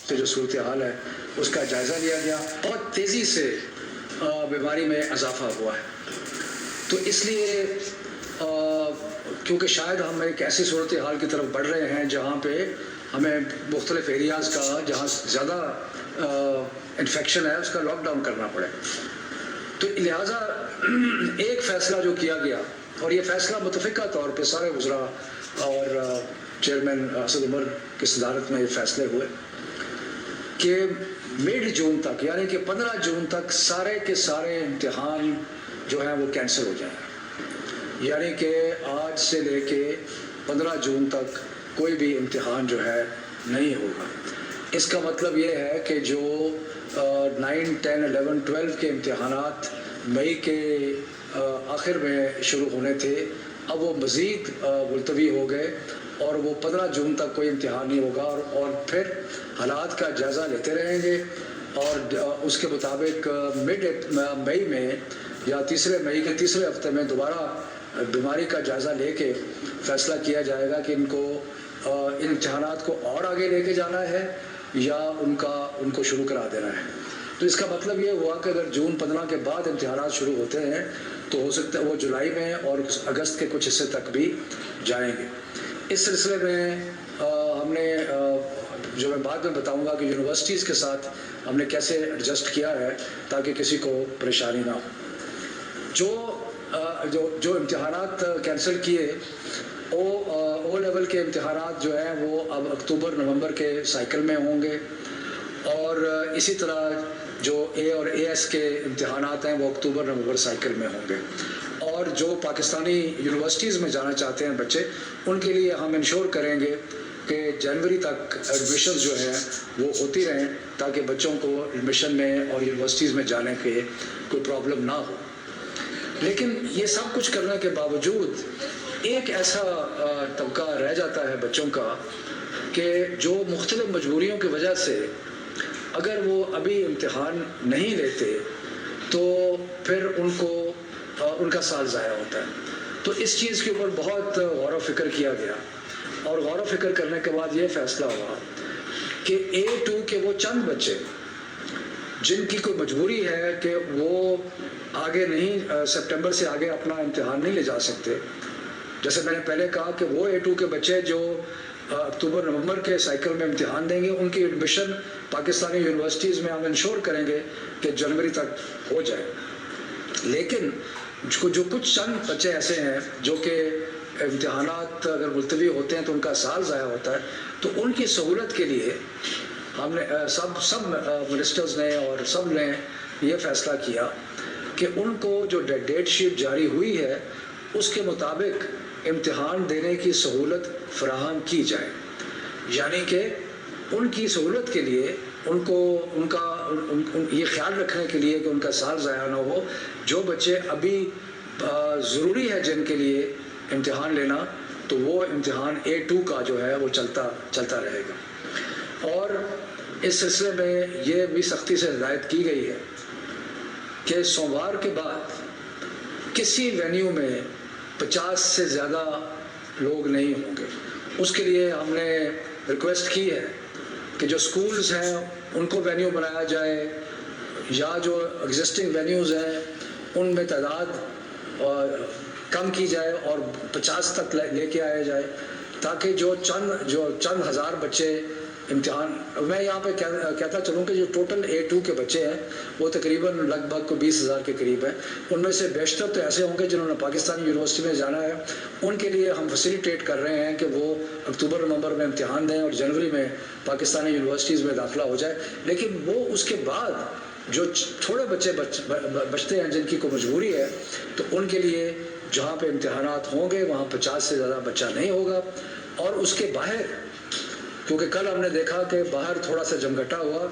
سے جو صورتحال ہے اس کا جائزہ لیا گیا. بہت تیزی سے بیماری میں اضافہ ہوا ہے. تو اس لیے کیونکہ شاید ہم ایک ایسی صورتحال کی طرف بڑھ رہے ہیں جہاں پہ ہمیں مختلف ایریاز کا جہاں زیادہ انفیکشن ہے اس کا لاک ڈاؤن کرنا پڑے. تو لہٰذا ایک فیصلہ جو کیا گیا، اور یہ فیصلہ متفقہ طور پہ سارے وزراء اور چیئرمین اسد عمر کی صدارت میں یہ فیصلے ہوئے کہ مڈ جون تک، یعنی کہ 15 جون تک سارے کے سارے امتحان جو ہیں وہ کینسل ہو جائیں. یعنی کہ آج سے لے کے 15 جون تک کوئی بھی امتحان جو ہے نہیں ہوگا. اس کا مطلب یہ ہے کہ جو 9, 10, 11, 12 کے امتحانات مئی کے آخر میں شروع ہونے تھے اب وہ مزید ملتوی ہو گئے اور وہ 15 جون تک کوئی امتحان نہیں ہوگا. اور پھر حالات کا جائزہ لیتے رہیں گے اور اس کے مطابق مڈ مئی میں یا مئی کے تیسرے ہفتے میں دوبارہ بیماری کا جائزہ لے کے فیصلہ کیا جائے گا کہ ان امتحانات کو اور آگے لے کے جانا ہے یا ان کو شروع کرا دینا ہے. تو اس کا مطلب یہ ہوا کہ اگر جون 15 کے بعد امتحانات شروع ہوتے ہیں تو ہو سکتا ہے وہ جولائی میں اور اگست کے کچھ حصے تک بھی جائیں گے. اس سلسلے میں ہم نے جو میں بعد میں بتاؤں گا کہ یونیورسٹیز کے ساتھ ہم نے کیسے ایڈجسٹ کیا ہے تاکہ کسی کو پریشانی نہ ہو. جو امتحانات کینسل کیے او لیول کے امتحانات جو ہیں وہ اب اکتوبر نومبر کے سائیکل میں ہوں گے اور اسی طرح جو اے اور اے ایس کے امتحانات ہیں وہ اکتوبر نومبر سائیکل میں ہوں گے. اور جو پاکستانی یونیورسٹیز میں جانا چاہتے ہیں بچے ان کے لیے ہم انشور کریں گے کہ جنوری تک ایڈمیشنز جو ہیں وہ ہوتی رہیں تاکہ بچوں کو ایڈمیشن میں اور یونیورسٹیز میں جانے کے کوئی پرابلم نہ ہو. لیکن یہ سب کچھ کرنے کے باوجود ایک ایسا طبقہ رہ جاتا ہے بچوں کا کہ جو مختلف مجبوریوں کی وجہ سے اگر وہ ابھی امتحان نہیں لیتے تو پھر ان کا سال ضائع ہوتا ہے. تو اس چیز کے اوپر بہت غور و فکر کیا گیا اور غور و فکر کرنے کے بعد یہ فیصلہ ہوا کہ A2 کے وہ چند بچے جن کی کوئی مجبوری ہے کہ وہ آگے نہیں سپٹمبر سے آگے اپنا امتحان نہیں لے جا سکتے، جیسے میں نے پہلے کہا کہ وہ A2 کے بچے جو اکتوبر نومبر کے سائیکل میں امتحان دیں گے ان کی ایڈمیشن پاکستانی یونیورسٹیز میں ہم انشور کریں گے کہ جنوری تک ہو جائے. لیکن جو کچھ چند بچے ایسے ہیں جو کہ امتحانات اگر ملتوی ہوتے ہیں تو ان کا سال ضائع ہوتا ہے، تو ان کی سہولت کے لیے ہم نے سب منسٹرز نے اور سب نے یہ فیصلہ کیا کہ ان کو جو ڈیٹ شیٹ جاری ہوئی ہے اس کے مطابق امتحان دینے کی سہولت فراہم کی جائے. یعنی کہ ان کی سہولت کے لیے یہ خیال رکھنے کے لیے کہ ان کا سال ضائع نہ ہو، جو بچے ابھی ضروری ہے جن کے لیے امتحان لینا تو وہ امتحان A2 کا جو ہے وہ چلتا رہے گا. اور اس سلسلے میں یہ بھی سختی سے ہدایت کی گئی ہے کہ سوموار کے بعد کسی وینیو میں 50 سے زیادہ لوگ نہیں ہوں گے. اس کے لیے ہم نے ریکویسٹ کی ہے کہ جو سکولز ہیں ان کو وینیو بنایا جائے یا جو ایگزسٹنگ وینیوز ہیں ان میں تعداد کم کی جائے اور 50 تک لے کے آیا جائے تاکہ جو چند ہزار بچے امتحان، میں یہاں پہ کہتا چلوں کہ جو ٹوٹل A2 کے بچے ہیں وہ تقریباً لگ بھگ 20,000 کے قریب ہیں. ان میں سے بیشتر تو ایسے ہوں گے جنہوں نے پاکستانی یونیورسٹی میں جانا ہے، ان کے لیے ہم فیسیلیٹیٹ کر رہے ہیں کہ وہ اکتوبر نومبر میں امتحان دیں اور جنوری میں پاکستانی یونیورسٹیز میں داخلہ ہو جائے. لیکن وہ اس کے بعد جو تھوڑے بچے بچتے ہیں جن کی کوئی مجبوری ہے تو ان کے لیے جہاں پہ امتحانات ہوں گے وہاں 50 سے زیادہ بچہ نہیں ہوگا. اور اس کے باہر، کیونکہ کل ہم نے دیکھا کہ باہر تھوڑا سا جمگٹا ہوا،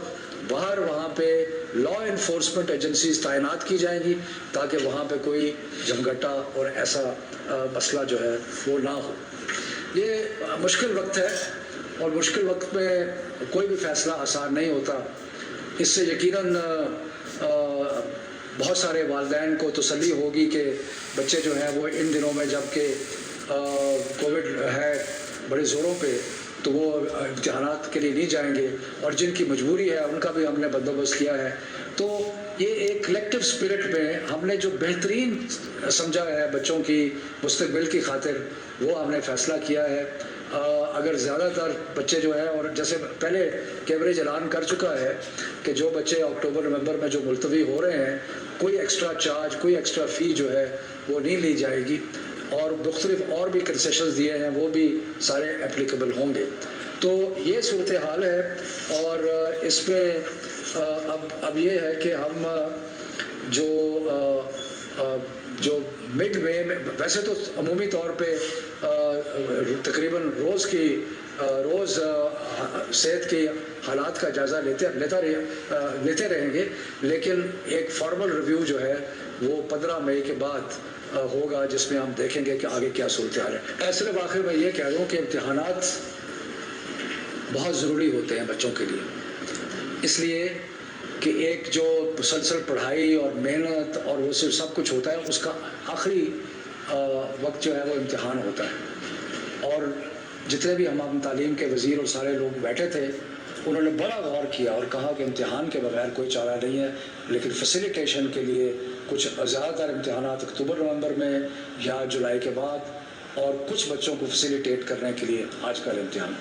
باہر وہاں پہ لا انفورسمنٹ ایجنسیز تعینات کی جائیں گی تاکہ وہاں پہ کوئی جمگٹا اور ایسا مسئلہ جو ہے وہ نہ ہو. یہ مشکل وقت ہے اور مشکل وقت میں کوئی بھی فیصلہ آسان نہیں ہوتا. اس سے یقیناً بہت سارے والدین کو تسلی ہوگی کہ بچے جو ہیں وہ ان دنوں میں جب کہ کووڈ ہے بڑے زوروں پہ تو وہ امتحانات کے لیے نہیں جائیں گے، اور جن کی مجبوری ہے ان کا بھی ہم نے بندوبست کیا ہے۔ تو یہ ایک کلیکٹیو اسپرٹ میں ہم نے جو بہترین سمجھا ہے بچوں کی مستقبل کی خاطر، وہ ہم نے فیصلہ کیا ہے۔ اگر زیادہ تر بچے جو ہے، اور جیسے پہلے کیمبرج اعلان کر چکا ہے کہ جو بچے اکتوبر نومبر میں جو ملتوی ہو رہے ہیں، کوئی ایکسٹرا چارج، کوئی ایکسٹرا فی جو ہے وہ نہیں لی جائے گی، اور مختلف اور بھی کنسیشنز دیے ہیں وہ بھی سارے اپلیکیبل ہوں گے۔ تو یہ صورتحال ہے، اور اس پہ اب یہ ہے کہ ہم جو مڈ وے میں، ویسے تو عمومی طور پہ تقریباً روز صحت کی حالات کا جائزہ لیتے رہیں گے، لیکن ایک فارمل ریویو جو ہے وہ 15 مئی کے بعد ہوگا، جس میں ہم دیکھیں گے کہ آگے کیا صورتحال ہے۔ صرف آخر میں یہ کہہ دوں کہ امتحانات بہت ضروری ہوتے ہیں بچوں کے لیے، اس لیے کہ ایک جو مسلسل پڑھائی اور محنت اور وہ سب کچھ ہوتا ہے، اس کا آخری وقت جو ہے وہ امتحان ہوتا ہے۔ اور جتنے بھی ہم تعلیم کے وزیر اور سارے لوگ بیٹھے تھے، انہوں نے بڑا غور کیا اور کہا کہ امتحان کے بغیر کوئی چارہ نہیں ہے، لیکن فیسیلیٹیشن کے لیے کچھ زیادہ تر امتحانات اکتوبر نومبر میں یا جولائی کے بعد، اور کچھ بچوں کو فیسیلیٹیٹ کرنے کے لیے آج کل امتحان